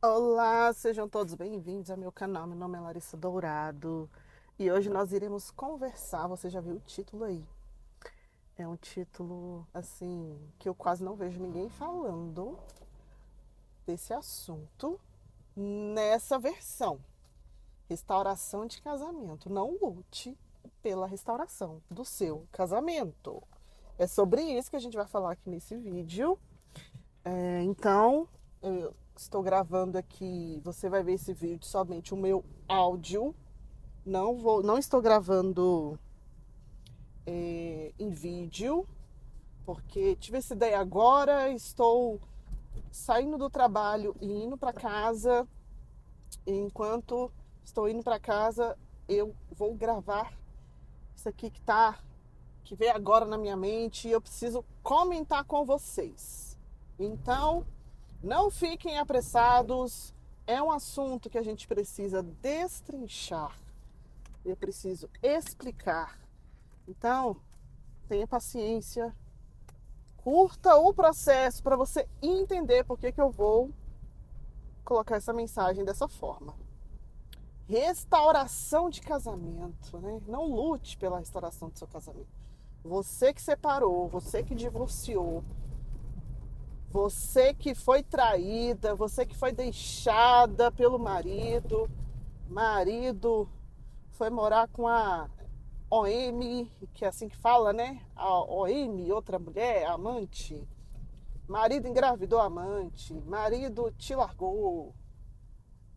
Olá, sejam todos bem-vindos ao meu canal. Meu nome é Larissa Dourado e hoje nós iremos conversar. Você já viu o título aí? É um título assim que eu quase não vejo ninguém falando desse assunto nessa versão. Restauração de casamento. Não lute pela restauração do seu casamento. É sobre isso que a gente vai falar aqui nesse vídeo. Então, eu estou gravando aqui. Você vai ver esse vídeo somente o meu áudio. Não estou gravando em vídeo, porque tive essa ideia agora. Estou saindo do trabalho e indo para casa. E enquanto estou indo para casa, eu vou gravar isso aqui que veio agora na minha mente e eu preciso comentar com vocês. Então, não fiquem apressados. É um assunto que a gente precisa destrinchar. Eu preciso explicar. Então, tenha paciência. Curta o processo para você entender por que eu vou colocar essa mensagem dessa forma. Restauração de casamento, né? Não lute pela restauração do seu casamento. Você que separou, você que divorciou, você que foi traída, você que foi deixada pelo marido foi morar com a OM, que é assim que fala, né? A OM, outra mulher, amante. Marido engravidou a amante, marido te largou.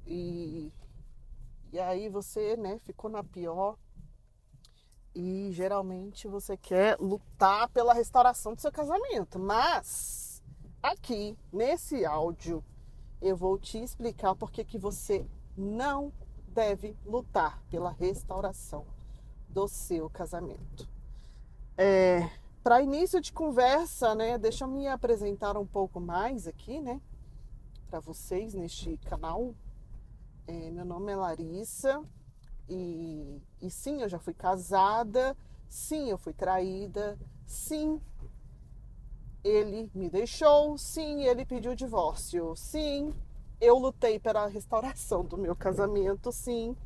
E, e aí você, né, ficou na pior. E geralmente você quer lutar pela restauração do seu casamento. Mas aqui, nesse áudio, eu vou te explicar por que você não deve lutar pela restauração do seu casamento. Para início de conversa, né, deixa eu me apresentar um pouco mais aqui, né, para vocês neste canal. Meu nome é Larissa e sim, eu já fui casada, sim, eu fui traída, sim, ele me deixou, sim, ele pediu divórcio, sim, eu lutei pela restauração do meu casamento, sim,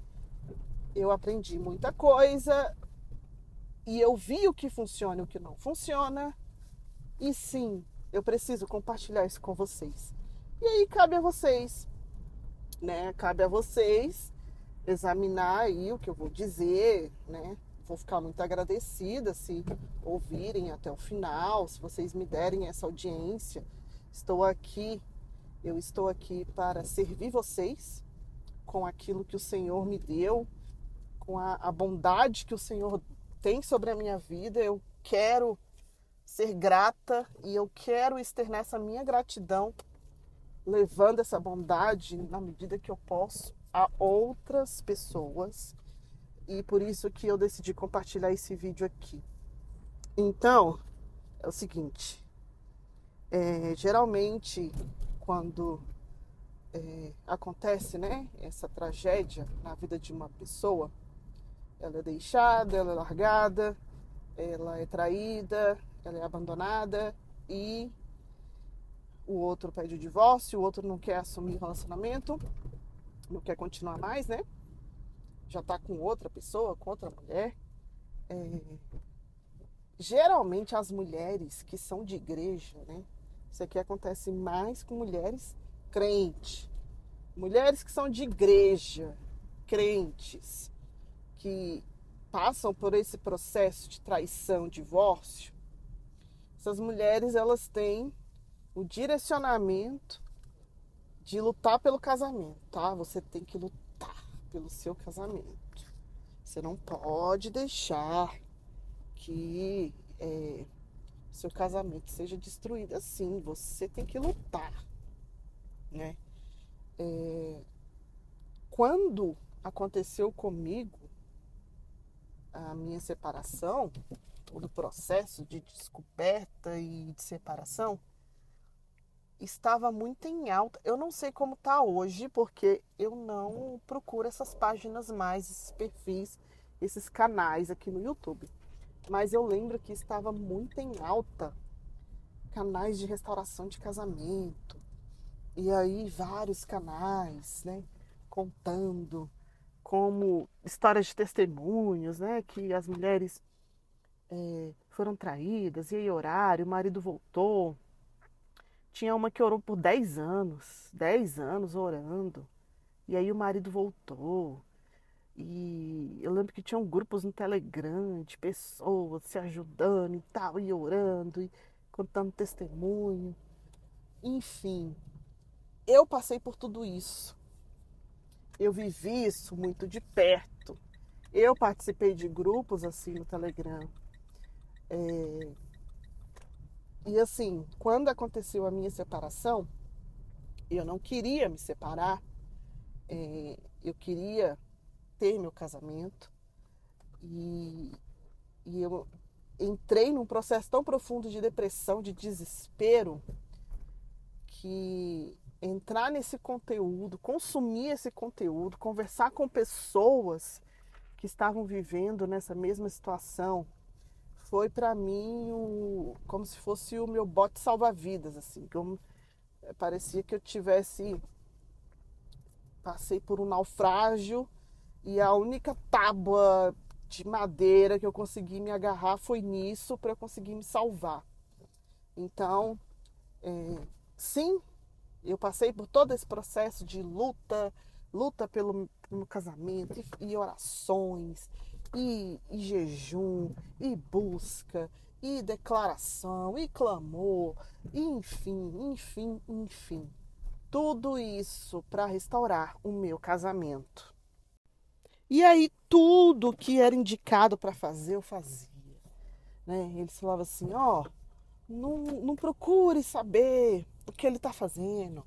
eu aprendi muita coisa e eu vi o que funciona e o que não funciona. E sim, eu preciso compartilhar isso com vocês. E aí cabe a vocês, né? Cabe a vocês examinar aí o que eu vou dizer, né? Vou ficar muito agradecida se ouvirem até o final, se vocês me derem essa audiência. Estou aqui, eu estou aqui para servir vocês com aquilo que o Senhor me deu, com a bondade que o Senhor tem sobre a minha vida. Eu quero ser grata e eu quero externar essa minha gratidão, levando essa bondade na medida que eu posso a outras pessoas. E por isso que eu decidi compartilhar esse vídeo aqui. Então, é o seguinte, geralmente quando acontece, né, essa tragédia na vida de uma pessoa, ela é deixada, ela é largada, ela é traída, ela é abandonada e o outro pede o divórcio, o outro não quer assumir o relacionamento, não quer continuar mais, né? Já tá com outra pessoa, com outra mulher. É, Geralmente as mulheres que são de igreja, né? Isso aqui acontece mais com mulheres crentes. Mulheres que são de igreja, crentes, que passam por esse processo de traição, divórcio. Essas mulheres, elas têm o direcionamento de lutar pelo casamento, tá? Você tem que lutar pelo seu casamento. Você não pode deixar que seu casamento seja destruído assim. Você tem que lutar, né? Quando aconteceu comigo a minha separação, todo o processo de descoberta e de separação, estava muito em alta. Eu não sei como está hoje, porque eu não procuro essas páginas mais, esses perfis, esses canais aqui no YouTube. Mas eu lembro que estava muito em alta canais de restauração de casamento, E aí vários canais, né, contando como histórias de testemunhos, né, que as mulheres foram traídas, e aí horário, o marido voltou. Tinha uma que orou por 10 anos orando, e aí o marido voltou. E eu lembro que tinham grupos no Telegram de pessoas se ajudando e tal, e orando, e contando testemunho. Enfim, eu passei por tudo isso. Eu vivi isso muito de perto. Eu participei de grupos assim no Telegram. E assim, quando aconteceu a minha separação, eu não queria me separar. Eu queria ter meu casamento. E, e eu entrei num processo tão profundo de depressão, de desespero, que entrar nesse conteúdo, consumir esse conteúdo, conversar com pessoas que estavam vivendo nessa mesma situação, foi para mim como se fosse o meu bote salva-vidas, assim, parecia que eu passei por um naufrágio e a única tábua de madeira que eu consegui me agarrar foi nisso para eu conseguir me salvar. Então, sim, eu passei por todo esse processo de luta pelo casamento, e orações, e jejum, e busca, e declaração, e clamor, e enfim. Tudo isso para restaurar o meu casamento. E aí tudo que era indicado para fazer, eu fazia. Né? Eles falavam assim, ó, não procure saber o que ele está fazendo.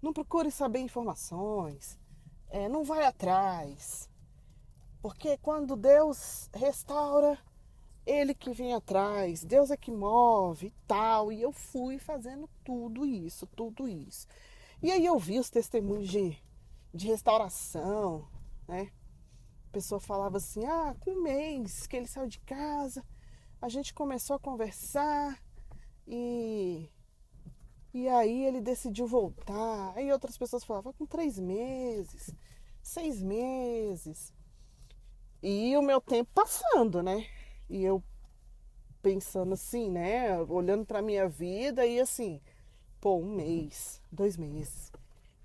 Não procure saber informações. Não vai atrás. Porque quando Deus restaura, Ele que vem atrás. Deus é que move e tal. E eu fui fazendo tudo isso, tudo isso. E aí eu vi os testemunhos de restauração, né? A pessoa falava assim, com um mês que ele saiu de casa, a gente começou a conversar e aí ele decidiu voltar. Aí outras pessoas falavam, com 3 meses, 6 meses. E o meu tempo passando, né? E eu pensando assim, né? Olhando pra minha vida e assim, pô, 1 mês, 2 meses,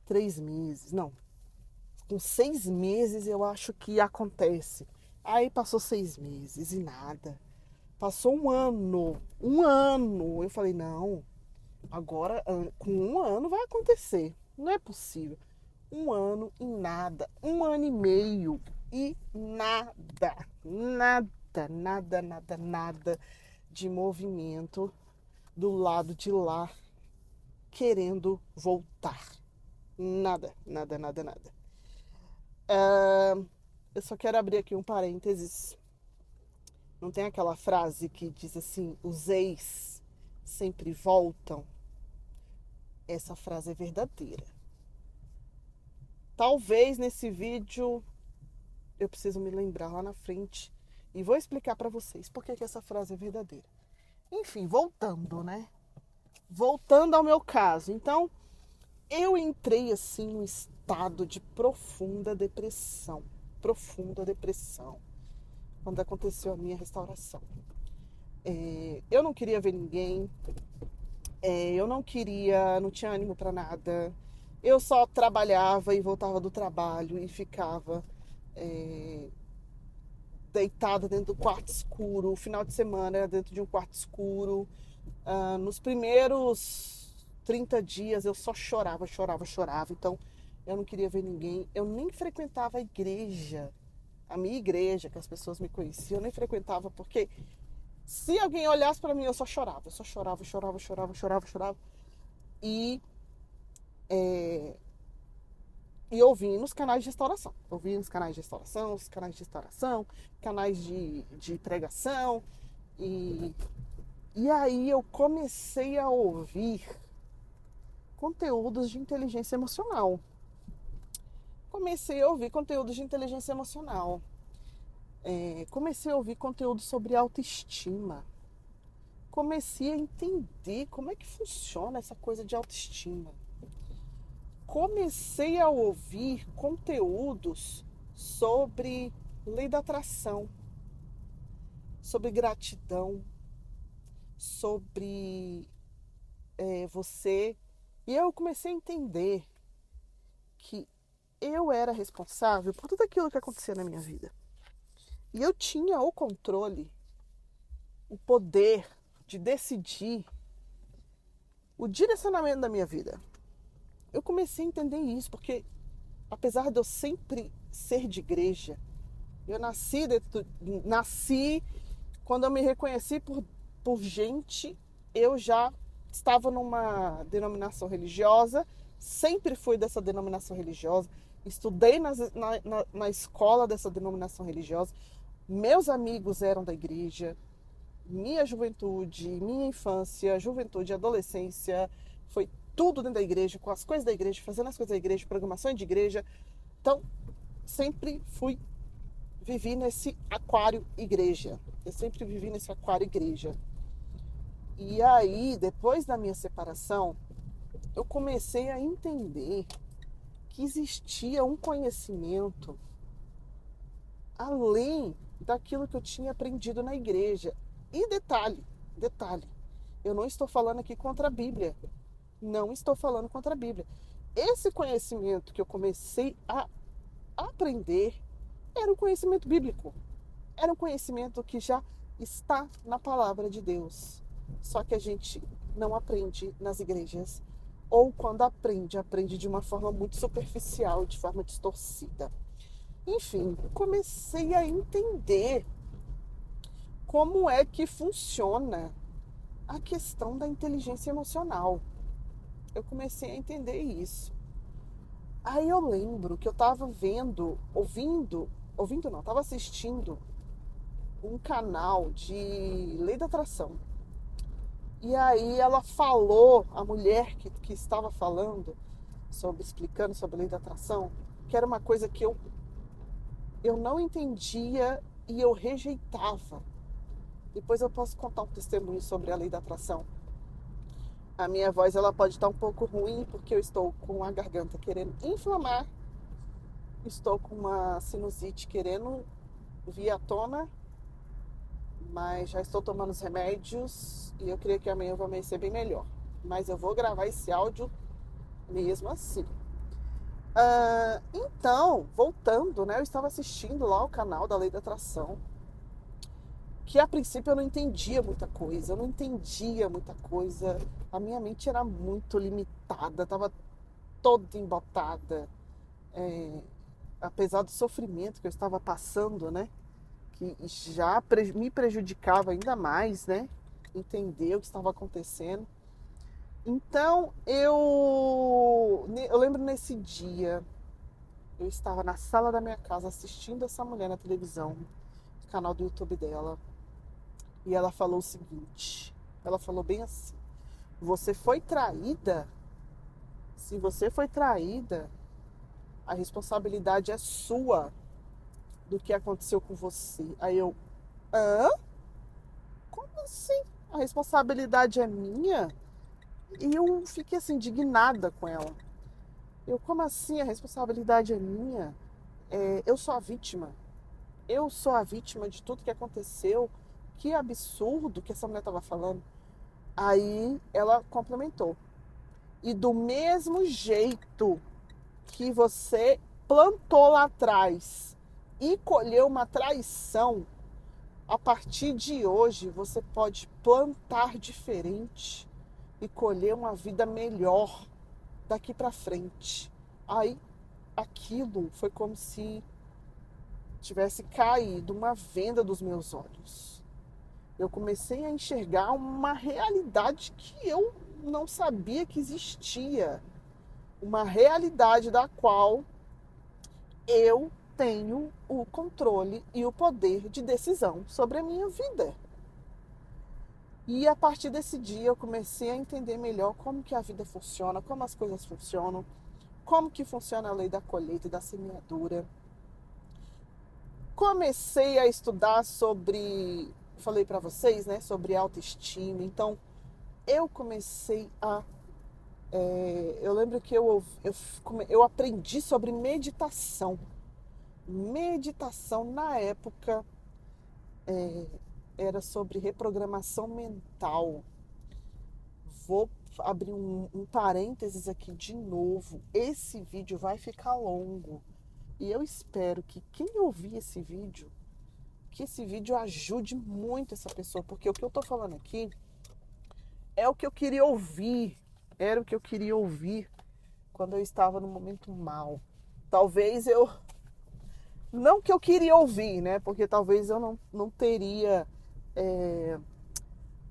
3 meses. Não, com 6 meses eu acho que acontece. Aí passou 6 meses e nada. Passou um ano. Eu falei, não, agora com um ano vai acontecer. Não é possível. 1 ano e nada. 1 ano e meio e nada de movimento do lado de lá querendo voltar. Nada. Eu só quero abrir aqui um parênteses. Não tem aquela frase que diz assim, os ex sempre voltam? Essa frase é verdadeira. Talvez nesse vídeo eu preciso me lembrar lá na frente e vou explicar para vocês por que essa frase é verdadeira. Enfim, voltando, né? Voltando ao meu caso. Então, eu entrei assim num estado de profunda depressão. Quando aconteceu a minha restauração. Eu não queria ver ninguém. Eu não tinha ânimo para nada. Eu só trabalhava e voltava do trabalho e ficava deitada dentro do quarto escuro. O final de semana era dentro de um quarto escuro. Nos primeiros 30 dias eu só chorava. Então eu não queria ver ninguém. Eu nem frequentava a igreja. A minha igreja, que as pessoas me conheciam, eu nem frequentava, porque se alguém olhasse para mim, eu só chorava. E, e ouvi nos canais de restauração. Canais de pregação. E aí eu comecei a ouvir conteúdos de inteligência emocional. Comecei a ouvir conteúdo sobre autoestima. Comecei a entender como é que funciona essa coisa de autoestima. comecei a ouvir conteúdos sobre lei da atração, sobre gratidão, sobre você. E eu comecei a entender que eu era responsável por tudo aquilo que acontecia na minha vida. E eu tinha o controle, o poder de decidir o direcionamento da minha vida. Eu comecei a entender isso, porque apesar de eu sempre ser de igreja, eu nasci quando eu me reconheci por gente, eu já estava numa denominação religiosa, sempre fui dessa denominação religiosa, estudei na escola dessa denominação religiosa, meus amigos eram da igreja, minha juventude, minha infância, juventude, adolescência, foi tudo dentro da igreja, com as coisas da igreja, fazendo as coisas da igreja, programações de igreja. Então, sempre vivi nesse aquário igreja. Eu sempre vivi nesse aquário igreja. E aí, depois da minha separação, eu comecei a entender que existia um conhecimento além daquilo que eu tinha aprendido na igreja. E detalhe, eu não estou falando aqui contra a Bíblia. Não estou falando contra a Bíblia. Esse conhecimento que eu comecei a aprender era um conhecimento bíblico. Era um conhecimento que já está na palavra de Deus. Só que a gente não aprende nas igrejas. Ou quando aprende de uma forma muito superficial, de forma distorcida. Enfim, comecei a entender como é que funciona a questão da inteligência emocional. Eu comecei a entender isso. Aí eu lembro que eu estava estava assistindo um canal de lei da atração. E aí ela falou, a mulher que estava falando, explicando sobre a lei da atração, que era uma coisa que eu não entendia e eu rejeitava. Depois eu posso contar um testemunho sobre a lei da atração. A minha voz ela pode estar um pouco ruim porque eu estou com a garganta querendo inflamar. Estou com uma sinusite querendo vir à tona. Mas já estou tomando os remédios e eu creio que amanhã eu vou amanhecer bem melhor. Mas eu vou gravar esse áudio mesmo assim. Então, voltando, né? Eu estava assistindo lá o canal da Lei da Atração. Que a princípio eu não entendia muita coisa. A minha mente era muito limitada, estava toda embotada. Apesar do sofrimento que eu estava passando, né? Que já me prejudicava ainda mais, né? Entender o que estava acontecendo. Então, eu lembro nesse dia, eu estava na sala da minha casa assistindo essa mulher na televisão, no canal do YouTube dela. E ela falou o seguinte, ela falou bem assim: você foi traída? Se você foi traída, a responsabilidade é sua do que aconteceu com você. Aí eu, como assim? A responsabilidade é minha? E eu fiquei assim, indignada com ela. Como assim a responsabilidade é minha? Eu sou a vítima. Eu sou a vítima de tudo que aconteceu. Que absurdo que essa mulher estava falando. Aí ela complementou. E do mesmo jeito que você plantou lá atrás e colheu uma traição, a partir de hoje você pode plantar diferente e colher uma vida melhor daqui para frente. Aí aquilo foi como se tivesse caído uma venda dos meus olhos. Eu comecei a enxergar uma realidade que eu não sabia que existia. Uma realidade da qual eu tenho o controle e o poder de decisão sobre a minha vida. E a partir desse dia eu comecei a entender melhor como que a vida funciona, como as coisas funcionam, como que funciona a lei da colheita e da semeadura. Comecei a estudar sobre, sobre autoestima. Então, eu comecei a Eu lembro que eu aprendi sobre meditação. Meditação na época era sobre reprogramação mental. Vou abrir um parênteses aqui de novo. Esse vídeo vai ficar longo. E eu espero que quem ouvir esse vídeo, que esse vídeo ajude muito essa pessoa. Porque o que eu tô falando aqui é o que eu queria ouvir. Era o que eu queria ouvir quando eu estava no momento mal. Talvez eu... Não que eu queria ouvir, né? Porque talvez eu não teria...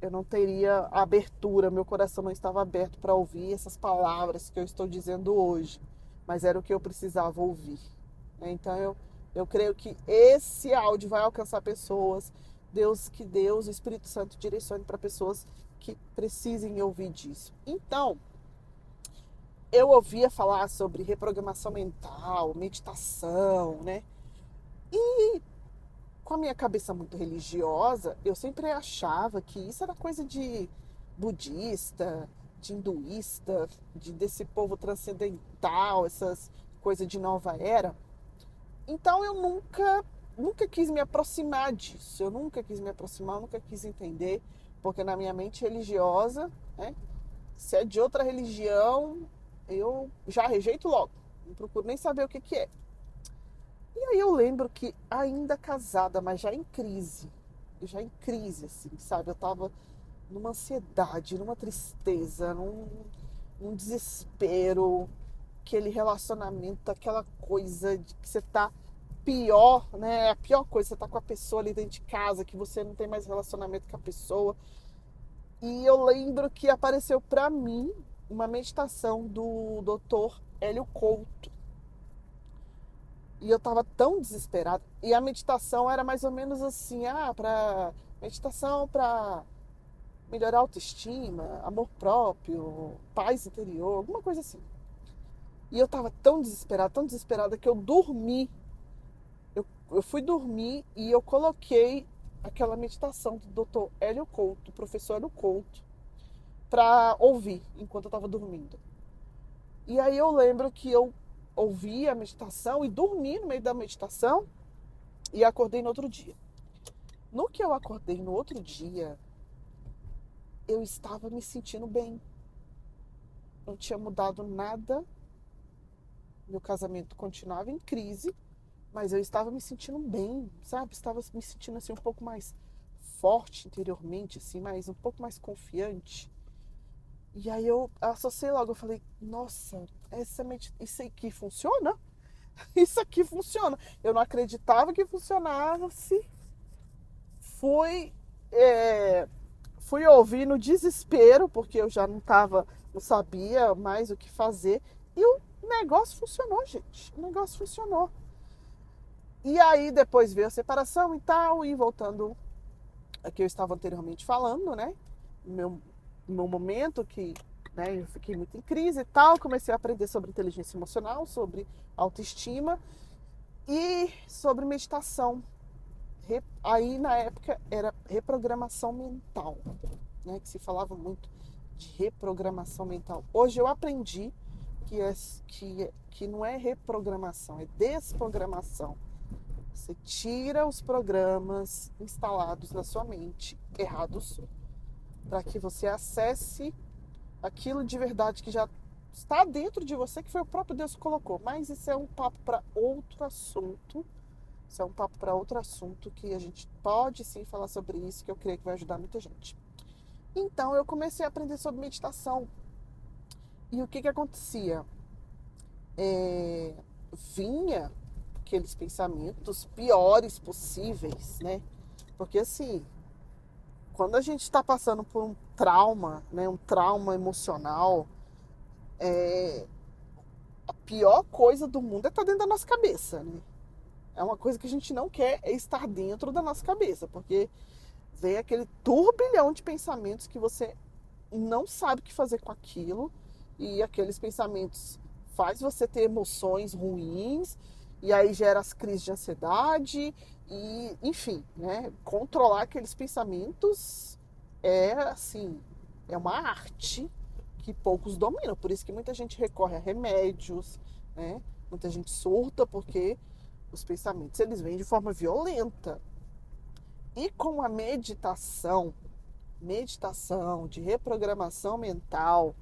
eu não teria abertura, meu coração não estava aberto para ouvir essas palavras que eu estou dizendo hoje, mas era o que eu precisava ouvir. Então eu creio que esse áudio vai alcançar pessoas, Deus, o Espírito Santo direcione para pessoas que precisem ouvir disso. Então, eu ouvia falar sobre reprogramação mental, meditação, né? E com a minha cabeça muito religiosa, eu sempre achava que isso era coisa de budista, de hinduísta, desse povo transcendental, essas coisas de nova era. Então eu nunca quis me aproximar disso. Eu nunca quis me aproximar, nunca quis entender, porque na minha mente religiosa, né, se é de outra religião, eu já rejeito logo. Não procuro nem saber o que é. E aí eu lembro que ainda casada, mas já em crise, assim, sabe? Eu tava numa ansiedade, numa tristeza, num desespero, aquele relacionamento, aquela coisa de que você tá pior, né? A pior coisa, você tá com a pessoa ali dentro de casa, que você não tem mais relacionamento com a pessoa. E eu lembro que apareceu pra mim uma meditação do Dr. Hélio Couto. E eu tava tão desesperada. E a meditação era mais ou menos assim, meditação para melhorar a autoestima, amor próprio, paz interior, alguma coisa assim. E eu tava tão desesperada que eu dormi. Eu fui dormir e eu coloquei aquela meditação do Dr. Hélio Couto, do professor Hélio Couto, para ouvir enquanto eu tava dormindo. E aí eu lembro que eu ouvi a meditação e dormi no meio da meditação e acordei no outro dia. No que eu acordei no outro dia, eu estava me sentindo bem. Não tinha mudado nada. Meu casamento continuava em crise, mas eu estava me sentindo bem, sabe? Estava me sentindo assim um pouco mais forte interiormente, assim, um pouco mais confiante. E aí eu associei logo, eu falei, nossa, isso aqui funciona? Isso aqui funciona. Eu não acreditava que funcionasse. Fui, fui ouvir no desespero, porque eu já não sabia mais o que fazer. E o negócio funcionou, gente. O negócio funcionou. E aí depois veio a separação e tal, e voltando a que eu estava anteriormente falando, né? Meu momento que, né, eu fiquei muito em crise e tal, comecei a aprender sobre inteligência emocional, sobre autoestima e sobre meditação. Aí na época era reprogramação mental, né, que se falava muito de reprogramação mental. Hoje eu aprendi que não é reprogramação, é desprogramação. Você tira os programas instalados na sua mente, errados, para que você acesse aquilo de verdade que já está dentro de você, que foi o próprio Deus que colocou. Mas isso é um papo para outro assunto. Isso é um papo para outro assunto que a gente pode sim falar sobre isso, que eu creio que vai ajudar muita gente. Então eu comecei a aprender sobre meditação. E o que acontecia? Vinha aqueles pensamentos piores possíveis, né? Porque assim, quando a gente está passando por um trauma, né, um trauma emocional, a pior coisa do mundo é estar dentro da nossa cabeça, né? É uma coisa que a gente não quer, é estar dentro da nossa cabeça, porque vem aquele turbilhão de pensamentos que você não sabe o que fazer com aquilo, e aqueles pensamentos faz você ter emoções ruins, e aí gera as crises de ansiedade, e enfim, né? Controlar aqueles pensamentos é assim, é uma arte que poucos dominam. Por isso que muita gente recorre a remédios, né? Muita gente surta porque os pensamentos eles vêm de forma violenta. E com a meditação de reprogramação mental,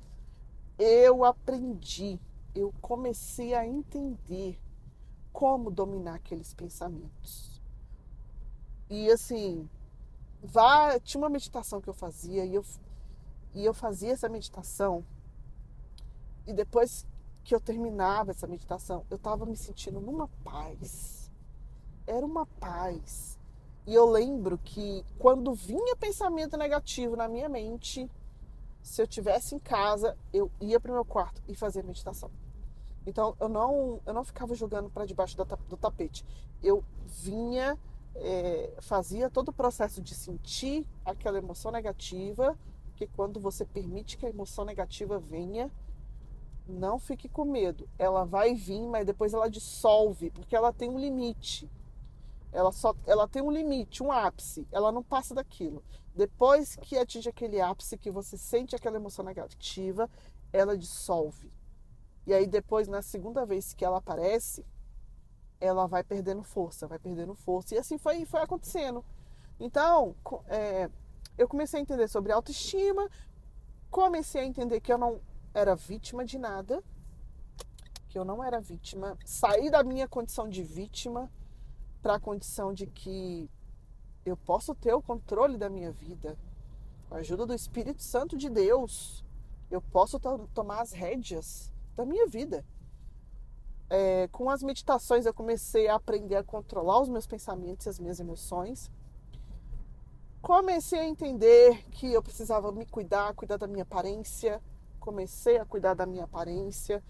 eu aprendi, eu comecei a entender como dominar aqueles pensamentos. E assim, tinha uma meditação que eu fazia e eu fazia essa meditação e depois que eu terminava essa meditação, eu estava me sentindo numa paz. Era uma paz. E eu lembro que quando vinha pensamento negativo na minha mente, se eu estivesse em casa, eu ia para o meu quarto e fazia meditação. Então eu não ficava jogando para debaixo do tapete. Eu vinha, fazia todo o processo de sentir aquela emoção negativa, porque quando você permite que a emoção negativa venha, não fique com medo. Ela vai vir, mas depois ela dissolve, porque ela tem um limite. Ela tem um limite, um ápice. Ela não passa daquilo. Depois que atinge aquele ápice, que você sente aquela emoção negativa, ela dissolve. E aí depois, na segunda vez que ela aparece, ela vai perdendo força, vai perdendo força. E assim foi acontecendo. Então, eu comecei a entender sobre autoestima, comecei a entender que eu não era vítima de nada, que eu não era vítima. Saí da minha condição de vítima para a condição de que eu posso ter o controle da minha vida. Com a ajuda do Espírito Santo de Deus, eu posso tomar as rédeas da minha vida. Com as meditações eu comecei a aprender a controlar os meus pensamentos e as minhas emoções. Comecei a entender que eu precisava me cuidar da minha aparência. Comecei a cuidar da minha aparência.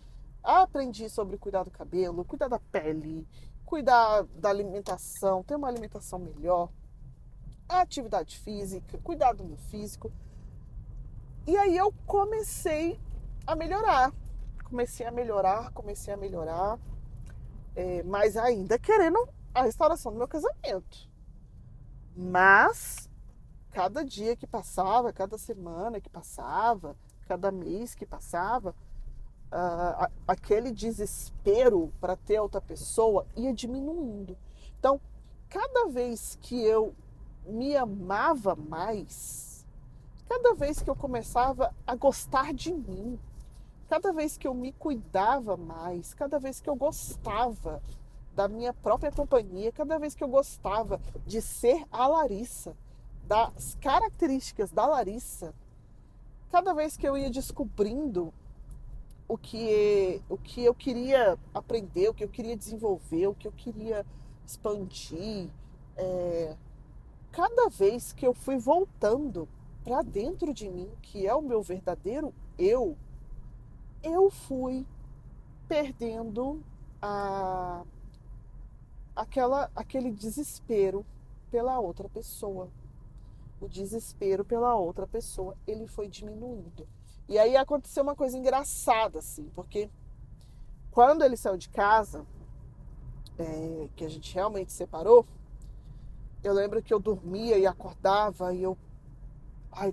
Aprendi sobre cuidar do cabelo, cuidar da pele, cuidar da alimentação, ter uma alimentação melhor, atividade física, cuidar do meu físico. E aí eu comecei a melhorar. Comecei a melhorar, mas ainda querendo a restauração do meu casamento. Mas cada dia que passava, cada semana que passava, cada mês que passava, aquele desespero para ter outra pessoa ia diminuindo. Então, cada vez que eu me amava mais, cada vez que eu começava a gostar de mim, cada vez que eu me cuidava mais, cada vez que eu gostava da minha própria companhia, cada vez que eu gostava de ser a Larissa, das características da Larissa, cada vez que eu ia descobrindo o que eu queria aprender, o que eu queria desenvolver, o que eu queria expandir, cada vez que eu fui voltando para dentro de mim, que é o meu verdadeiro eu fui perdendo aquele desespero pela outra pessoa. O desespero pela outra pessoa, ele foi diminuindo. E aí aconteceu uma coisa engraçada, assim, porque quando ele saiu de casa, que a gente realmente separou, eu lembro que eu dormia e acordava e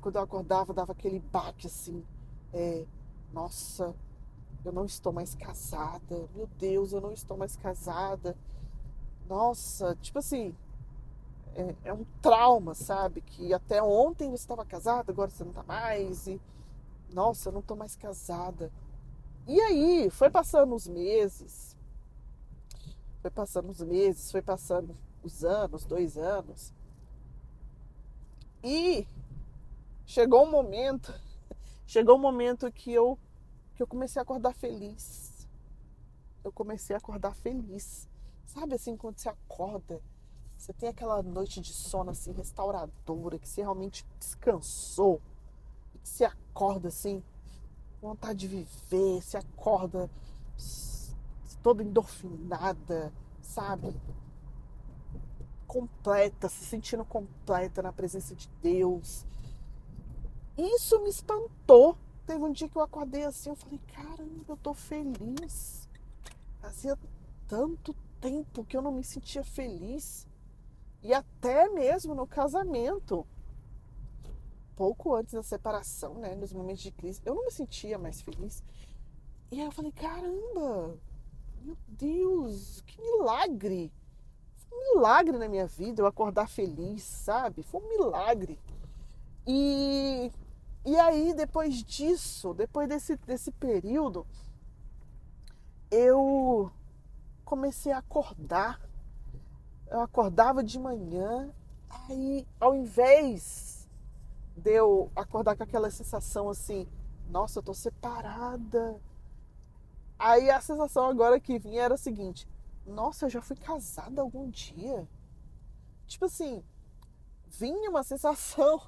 quando eu acordava dava aquele baque assim, nossa, eu não estou mais casada, meu Deus, eu não estou mais casada, nossa, tipo assim, é um trauma, sabe, que até ontem você estava casada, agora você não está mais, e nossa, eu não estou mais casada. E aí, foi passando os meses, foi passando os anos, 2 anos, e chegou um momento que eu comecei a acordar feliz. Eu comecei a acordar feliz. Sabe assim, quando você acorda, você tem aquela noite de sono assim, restauradora, que você realmente descansou, e que você acorda assim, com vontade de viver, você acorda toda endorfinada, sabe? Completa, se sentindo completa na presença de Deus. Isso me espantou. Teve um dia que eu acordei assim, eu falei, caramba, eu tô feliz. Fazia tanto tempo que eu não me sentia feliz. E até mesmo no casamento. pouco antes da separação, né, nos momentos de crise, eu não me sentia mais feliz. E aí eu falei, caramba, meu Deus, que milagre! Foi um milagre na minha vida eu acordar feliz, sabe? Foi um milagre. E, e aí, depois disso, depois desse período, eu comecei a acordar. Eu acordava de manhã, aí ao invés de eu acordar com aquela sensação assim, nossa, eu tô separada. Aí a sensação agora que vinha era o seguinte, nossa, eu já fui casada algum dia? Tipo assim, vinha uma sensação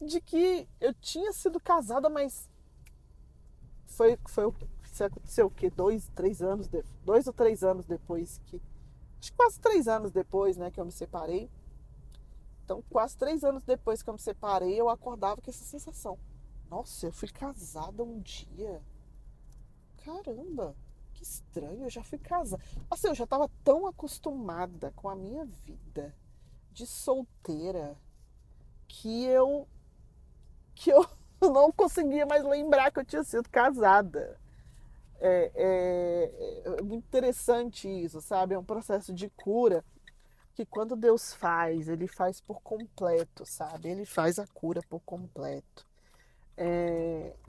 de que eu tinha sido casada, mas foi isso aconteceu o quê? 2 ou 3 anos depois que. Acho que quase 3 anos depois, né, que eu me separei. Então, quase 3 anos depois que eu me separei, eu acordava com essa sensação. Nossa, eu fui casada um dia. Caramba, que estranho, eu já fui casada. Assim, eu já estava tão acostumada com a minha vida de solteira que eu não conseguia mais lembrar que eu tinha sido casada. É muito interessante isso, sabe? É um processo de cura que quando Deus faz, Ele faz por completo, sabe? Ele faz a cura por completo.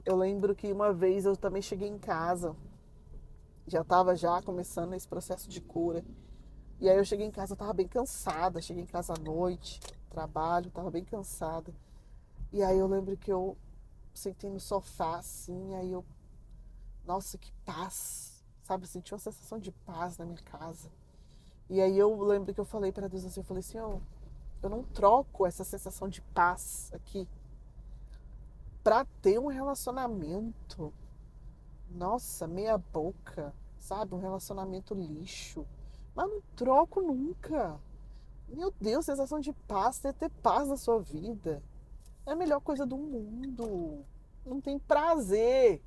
Eu lembro que uma vez eu também cheguei em casa, já estava já começando esse processo de cura. E aí eu cheguei em casa, eu estava bem cansada, cheguei em casa à noite, trabalho, estava bem cansada. E aí eu lembro que eu sentei no sofá assim, aí eu, nossa, que paz, sabe? Eu senti uma sensação de paz na minha casa. E aí eu lembro que eu falei para Deus assim, eu falei assim, eu não troco essa sensação de paz aqui pra ter um relacionamento, nossa, meia boca, sabe? Um relacionamento lixo. Mas não troco nunca. Meu Deus, sensação de paz, ter paz na sua vida. É a melhor coisa do mundo. Não tem prazer.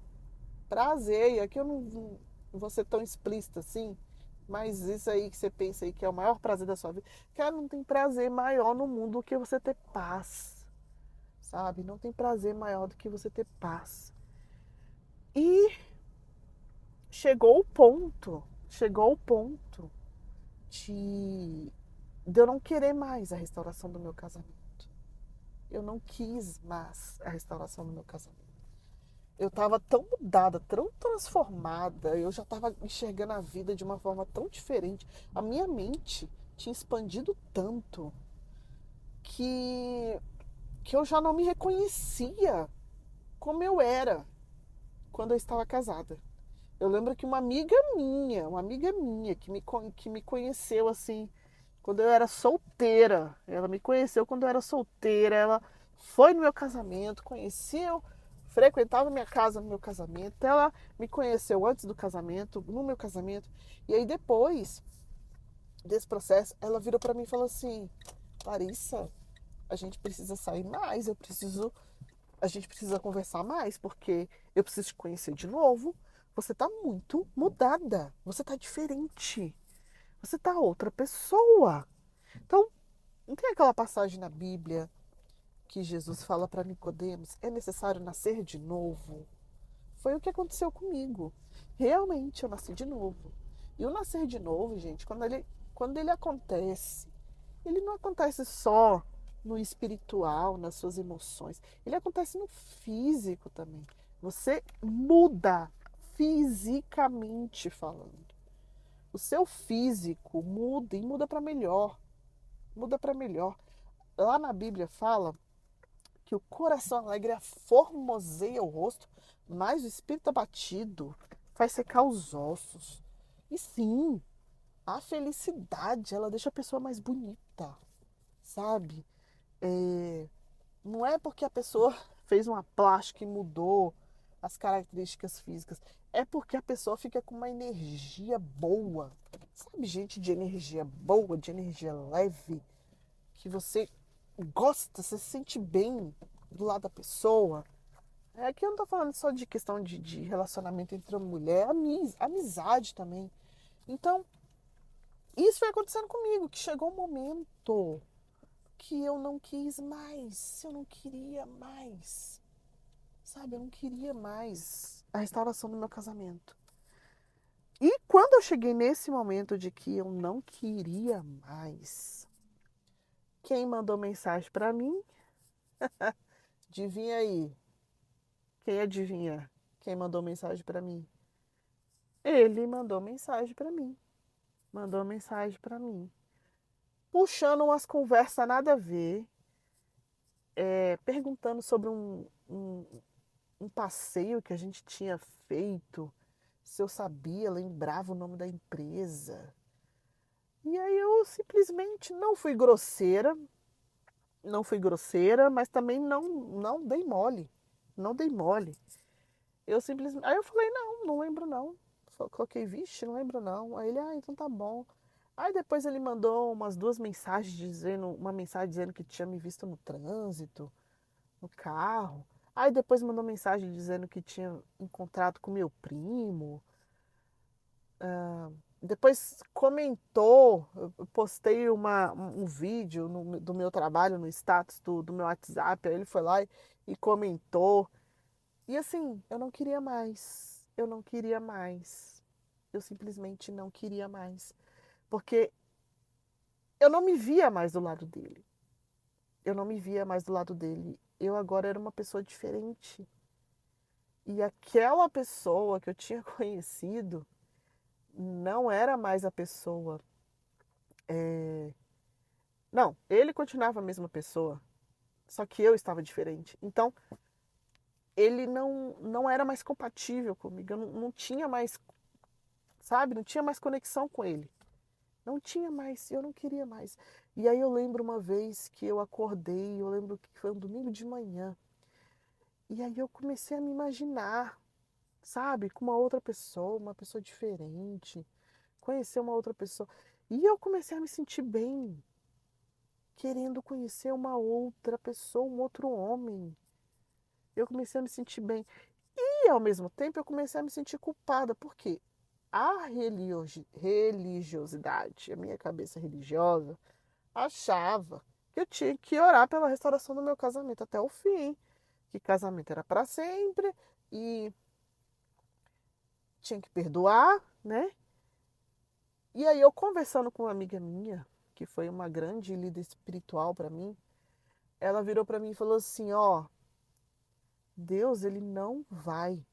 Prazer, e aqui eu não vou ser tão explícita assim, mas isso aí que você pensa aí que é o maior prazer da sua vida, cara, não tem prazer maior no mundo do que você ter paz, sabe? Não tem prazer maior do que você ter paz. E chegou o ponto de, de eu não querer mais a restauração do meu casamento. Eu não quis mais a restauração do meu casamento. Eu estava tão mudada, tão transformada, eu já estava enxergando a vida de uma forma tão diferente. A minha mente tinha expandido tanto que, que eu já não me reconhecia como eu era quando eu estava casada. Eu lembro que uma amiga minha que me conheceu assim, quando eu era solteira. Ela me conheceu quando eu era solteira. Ela foi no meu casamento, conheceu, frequentava minha casa no meu casamento. Ela me conheceu antes do casamento, no meu casamento. E aí depois desse processo, ela virou para mim e falou assim: Larissa, a gente precisa sair mais, a gente precisa conversar mais, porque eu preciso te conhecer de novo. Você tá muito mudada, você tá diferente, você tá outra pessoa. Então, não tem aquela passagem na Bíblia que Jesus fala para Nicodemos, é necessário nascer de novo? Foi o que aconteceu comigo. Realmente eu nasci de novo. E o nascer de novo, gente, quando ele acontece, ele não acontece só no espiritual, nas suas emoções. Ele acontece no físico também. Você muda fisicamente falando. O seu físico muda e muda para melhor. Muda para melhor. Lá na Bíblia fala que o coração alegre aformoseia o rosto, mas o espírito abatido faz secar os ossos. E sim, a felicidade, ela deixa a pessoa mais bonita, sabe? Não é porque a pessoa fez uma plástica e mudou as características físicas. É porque a pessoa fica com uma energia boa. Sabe, gente de energia boa, de energia leve, que você gosta, você se sente bem do lado da pessoa. Aqui eu não tô falando só de questão de relacionamento entre uma mulher, amizade também. Então, isso foi acontecendo comigo, que chegou um momento que eu não quis mais, eu não queria mais, sabe? Eu não queria mais a restauração do meu casamento. E quando eu cheguei nesse momento de que eu não queria mais, quem mandou mensagem para mim? Adivinha aí? Quem adivinha? Quem mandou mensagem para mim? Ele mandou mensagem para mim. Mandou mensagem para mim. Puxando umas conversas nada a ver. Perguntando sobre um passeio que a gente tinha feito. Se eu sabia, lembrava o nome da empresa. E aí eu simplesmente não fui grosseira. Não fui grosseira, mas também não dei mole. Não dei mole. Eu simplesmente. Aí eu falei, não lembro não. Só coloquei, vixe, não lembro não. Aí ele, então tá bom. Aí depois ele mandou umas duas mensagens dizendo, uma mensagem dizendo que tinha me visto no trânsito, no carro. Aí depois mandou mensagem dizendo que tinha encontrado com meu primo. Depois comentou, eu postei um vídeo do meu trabalho no status do meu WhatsApp. Aí ele foi lá e comentou. E assim, eu não queria mais. Eu não queria mais. Eu simplesmente não queria mais. Porque eu não me via mais do lado dele. Eu não me via mais do lado dele. Eu agora era uma pessoa diferente. E aquela pessoa que eu tinha conhecido não era mais a pessoa. Não, ele continuava a mesma pessoa. Só que eu estava diferente. Então, ele não era mais compatível comigo. Eu não tinha mais, sabe? Não tinha mais conexão com ele. Não tinha mais, eu não queria mais. E aí eu lembro uma vez que eu acordei, eu lembro que foi um domingo de manhã. E aí eu comecei a me imaginar, sabe, com uma pessoa diferente, conhecer uma outra pessoa. E eu comecei a me sentir bem, querendo conhecer uma outra pessoa, um outro homem. Eu comecei a me sentir bem. E ao mesmo tempo eu comecei a me sentir culpada, porque a religiosidade, a minha cabeça religiosa, achava que eu tinha que orar pela restauração do meu casamento até o fim, que casamento era para sempre e tinha que perdoar, né? E aí eu conversando com uma amiga minha, que foi uma grande líder espiritual para mim, ela virou para mim e falou assim, ó, Deus, ele não vai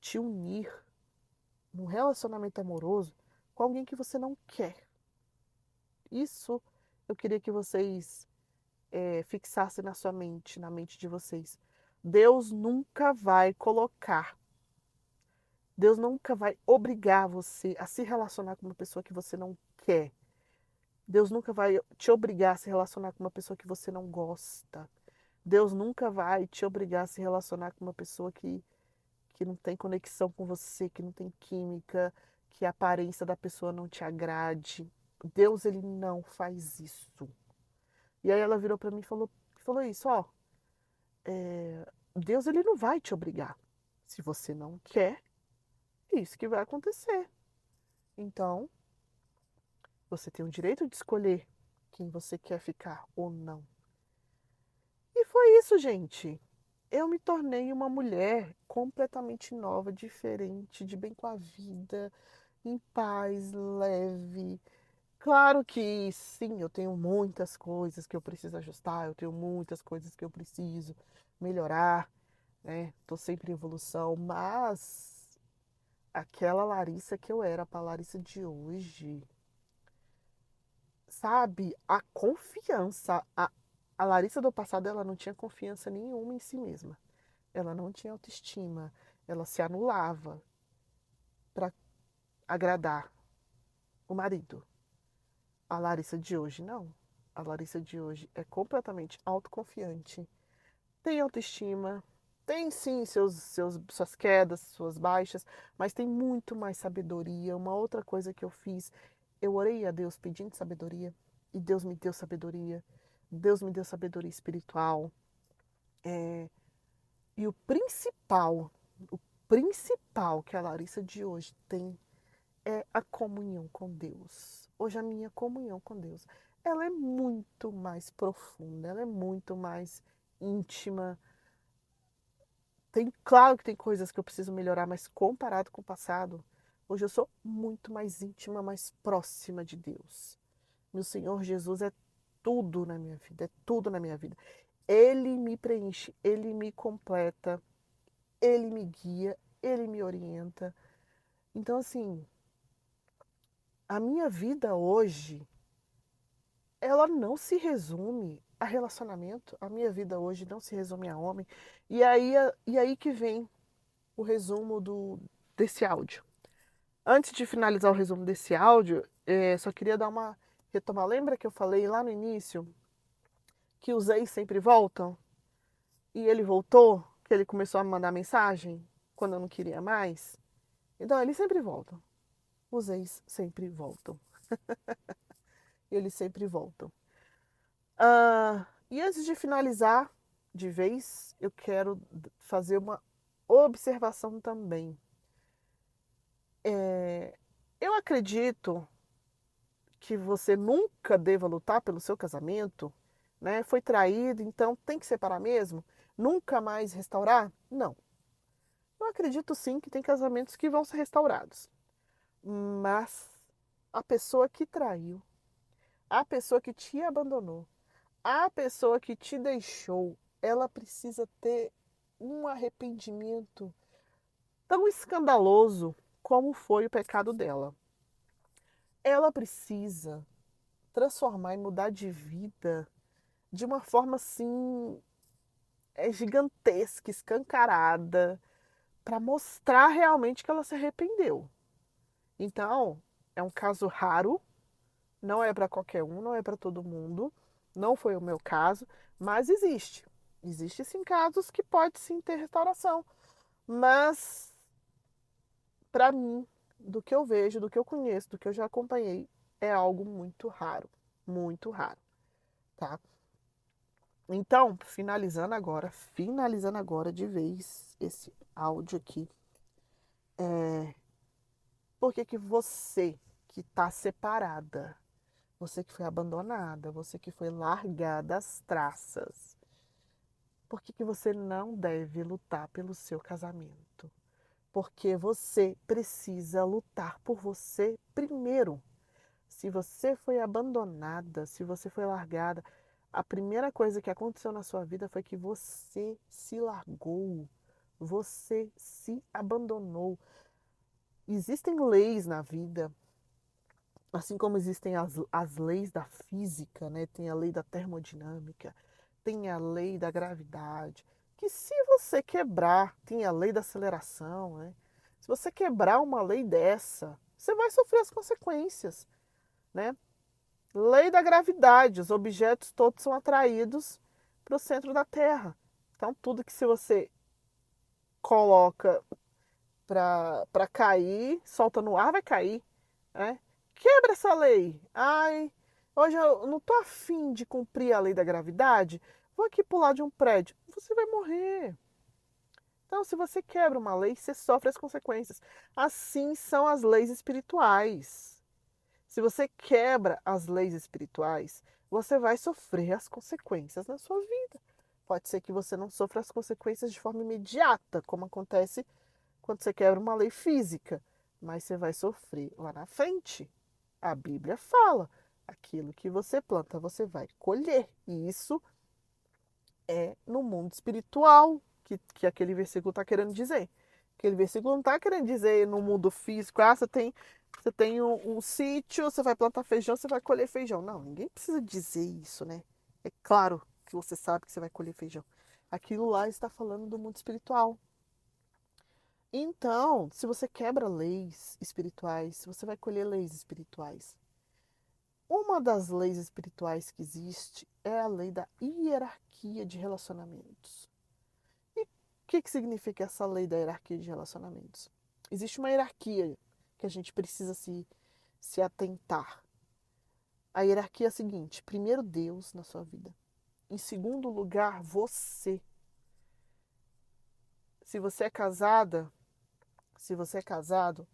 te unir num relacionamento amoroso com alguém que você não quer. Isso eu queria que vocês fixassem na sua mente, na mente de vocês. Deus nunca vai colocar, Deus nunca vai obrigar você a se relacionar com uma pessoa que você não quer. Deus nunca vai te obrigar a se relacionar com uma pessoa que você não gosta. Deus nunca vai te obrigar a se relacionar com uma pessoa que não tem conexão com você, que não tem química, que a aparência da pessoa não te agrade. Deus, ele não faz isso. E aí ela virou para mim e falou isso, ó, Deus, ele não vai te obrigar. Se você não quer, é isso que vai acontecer. Então, você tem o direito de escolher quem você quer ficar ou não. E foi isso, gente. Eu me tornei uma mulher completamente nova, diferente, de bem com a vida, em paz, leve. Claro que sim, eu tenho muitas coisas que eu preciso ajustar, eu tenho muitas coisas que eu preciso melhorar, né? Tô sempre em evolução, mas aquela Larissa que eu era para a Larissa de hoje, sabe? A confiança, a Larissa do passado, ela não tinha confiança nenhuma em si mesma. Ela não tinha autoestima, ela se anulava para agradar o marido. A Larissa de hoje não. A Larissa de hoje é completamente autoconfiante, tem autoestima, tem sim suas quedas, suas baixas, mas tem muito mais sabedoria. Uma outra coisa que eu fiz, eu orei a Deus pedindo sabedoria e Deus me deu sabedoria. Deus me deu sabedoria espiritual. E o principal que a Larissa de hoje tem é a comunhão com Deus. Hoje a minha comunhão com Deus ela é muito mais profunda, ela é muito mais íntima. Claro que tem coisas que eu preciso melhorar, mas comparado com o passado, hoje eu sou muito mais íntima, mais próxima de Deus. Meu Senhor Jesus é tudo na minha vida, é tudo na minha vida. Ele me preenche, ele me completa, ele me guia, ele me orienta. Então, assim, a minha vida hoje, ela não se resume a relacionamento. A minha vida hoje não se resume a homem. E aí que vem o resumo desse áudio. Antes de finalizar o resumo desse áudio, só queria dar uma retomar. Lembra que eu falei lá no início que os ex sempre voltam? E ele voltou, que ele começou a me mandar mensagem quando eu não queria mais? Então, eles sempre voltam. Os ex sempre voltam. Eles sempre voltam. E antes de finalizar de vez, eu quero fazer uma observação também. Eu acredito que você nunca deva lutar pelo seu casamento, né? Foi traído, então tem que separar mesmo? Nunca mais restaurar? Não. Eu acredito sim que tem casamentos que vão ser restaurados. Mas a pessoa que traiu, a pessoa que te abandonou, a pessoa que te deixou, ela precisa ter um arrependimento tão escandaloso como foi o pecado dela. Ela precisa transformar e mudar de vida de uma forma assim gigantesca, escancarada, para mostrar realmente que ela se arrependeu. Então, é um caso raro, não é para qualquer um, não é para todo mundo, não foi o meu caso, mas existe. Existe sim casos que pode sim ter restauração, mas para mim, do que eu vejo, do que eu conheço, do que eu já acompanhei, é algo muito raro, tá? Então, finalizando agora de vez esse áudio aqui, por que que você que está separada, você que foi abandonada, você que foi largada às traças, por que que você não deve lutar pelo seu casamento? Porque você precisa lutar por você primeiro. Se você foi abandonada, se você foi largada, a primeira coisa que aconteceu na sua vida foi que você se largou, você se abandonou. Existem leis na vida, assim como existem as leis da física, né? Tem a lei da termodinâmica, tem a lei da gravidade, que se você quebrar, tem a lei da aceleração, né? Se você quebrar uma lei dessa, você vai sofrer as consequências, né? Lei da gravidade, os objetos todos são atraídos para o centro da Terra. Então, tudo que se você coloca para cair, solta no ar, vai cair, né? Quebra essa lei. Ai, hoje eu não tô afim de cumprir a lei da gravidade, vou aqui pular de um prédio. Você vai morrer. Então, se você quebra uma lei, você sofre as consequências. Assim são as leis espirituais. Se você quebra as leis espirituais, você vai sofrer as consequências na sua vida. Pode ser que você não sofra as consequências de forma imediata, como acontece quando você quebra uma lei física, mas você vai sofrer lá na frente. A Bíblia fala: aquilo que você planta, você vai colher. E isso é no mundo espiritual que aquele versículo está querendo dizer. Aquele versículo não está querendo dizer no mundo físico, você tem um sítio, você vai plantar feijão, você vai colher feijão. Não, ninguém precisa dizer isso, né? É claro que você sabe que você vai colher feijão. Aquilo lá está falando do mundo espiritual. Então, se você quebra leis espirituais, você vai colher leis espirituais. Uma das leis espirituais que existe é a lei da hierarquia de relacionamentos. E o que significa essa lei da hierarquia de relacionamentos? Existe uma hierarquia que a gente precisa se atentar. A hierarquia é a seguinte: primeiro Deus na sua vida. Em segundo lugar, você. Se você é casada, se você é casado,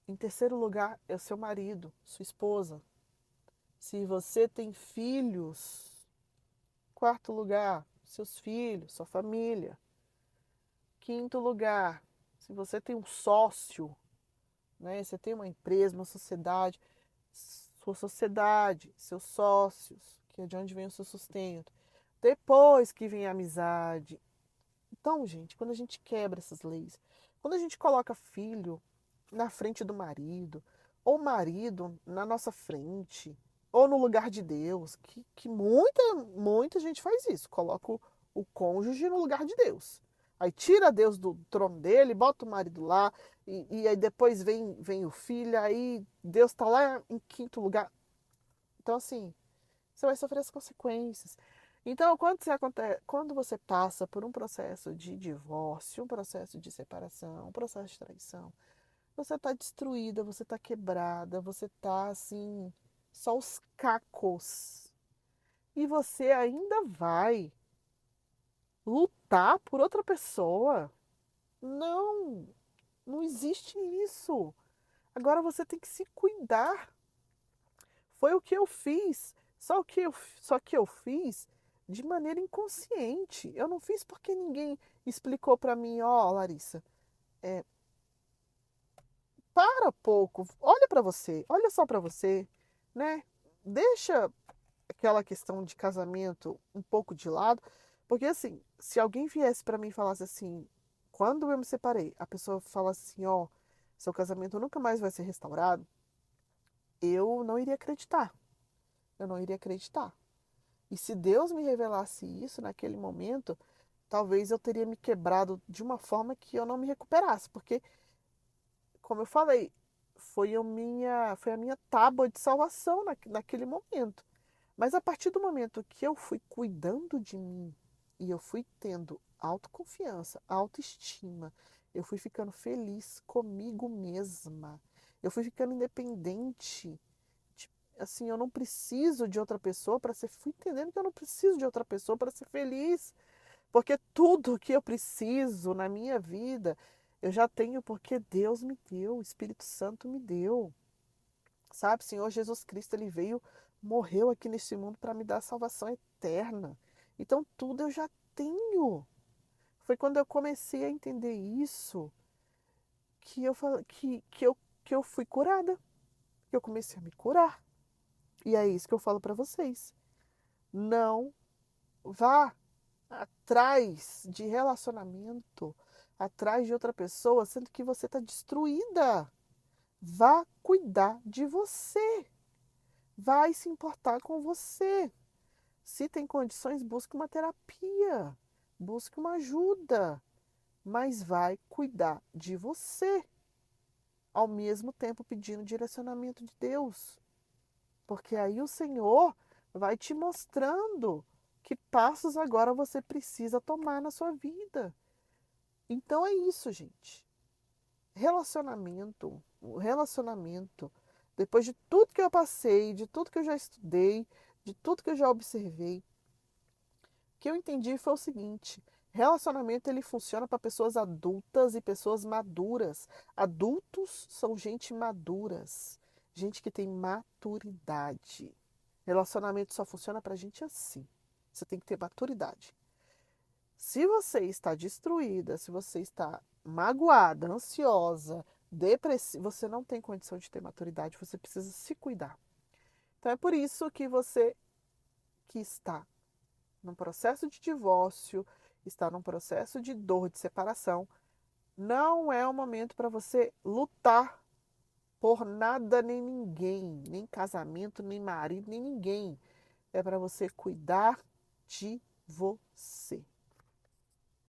em terceiro lugar é o seu marido, sua esposa. Se você tem filhos, quarto lugar, seus filhos, sua família. Quinto lugar, se você tem um sócio, né? Você tem uma empresa, uma sociedade, sua sociedade, seus sócios, que é de onde vem o seu sustento. Depois que vem a amizade. Então, gente, quando a gente quebra essas leis, quando a gente coloca filho na frente do marido, ou marido na nossa frente, ou no lugar de Deus, que muita gente faz isso, coloca o cônjuge no lugar de Deus. Aí tira Deus do trono dele, bota o marido lá, e aí depois vem o filho, aí Deus está lá em quinto lugar. Então, assim, você vai sofrer as consequências. Então, quando você passa por um processo de divórcio, um processo de separação, um processo de traição, você está destruída, você está quebrada, você está assim, só os cacos. E você ainda vai lutar por outra pessoa? Não, não existe isso. Agora você tem que se cuidar. Foi o que eu fiz. Só que eu fiz de maneira inconsciente. Eu não fiz porque ninguém explicou para mim, ó, Larissa, é, para pouco, olha para você, olha só para você, né? Deixa aquela questão de casamento um pouco de lado, porque assim, se alguém viesse para mim e falasse assim, quando eu me separei, a pessoa fala assim, ó, seu casamento nunca mais vai ser restaurado, eu não iria acreditar. Eu não iria acreditar. E se Deus me revelasse isso naquele momento, talvez eu teria me quebrado de uma forma que eu não me recuperasse, porque, como eu falei, foi a minha tábua de salvação naquele momento. Mas a partir do momento que eu fui cuidando de mim e eu fui tendo autoconfiança, autoestima, eu fui ficando feliz comigo mesma, eu fui ficando independente. Assim, eu não preciso de outra pessoa para ser. Fui entendendo que eu não preciso de outra pessoa para ser feliz. Porque tudo que eu preciso na minha vida, eu já tenho porque Deus me deu, o Espírito Santo me deu. Sabe, Senhor Jesus Cristo, ele veio, morreu aqui neste mundo para me dar a salvação eterna. Então tudo eu já tenho. Foi quando eu comecei a entender isso que eu falei que eu fui curada, que eu comecei a me curar. E é isso que eu falo para vocês. Não vá atrás de relacionamento, atrás de outra pessoa, sendo que você está destruída. Vá cuidar de você. Vai se importar com você. Se tem condições, busque uma terapia, busque uma ajuda, mas vai cuidar de você, ao mesmo tempo pedindo direcionamento de Deus, porque aí o Senhor vai te mostrando que passos agora você precisa tomar na sua vida. Então é isso, gente. O relacionamento, depois de tudo que eu passei, de tudo que eu já estudei, de tudo que eu já observei, o que eu entendi foi o seguinte: relacionamento ele funciona para pessoas adultas e pessoas maduras. Adultos são gente maduras, gente que tem maturidade. Relacionamento só funciona para gente assim. Você tem que ter maturidade. Se você está destruída, se você está magoada, ansiosa, depressiva, você não tem condição de ter maturidade, você precisa se cuidar. Então é por isso que você que está num processo de divórcio, está num processo de dor, de separação, não é o momento para você lutar por nada nem ninguém, nem casamento, nem marido, nem ninguém. É para você cuidar de você.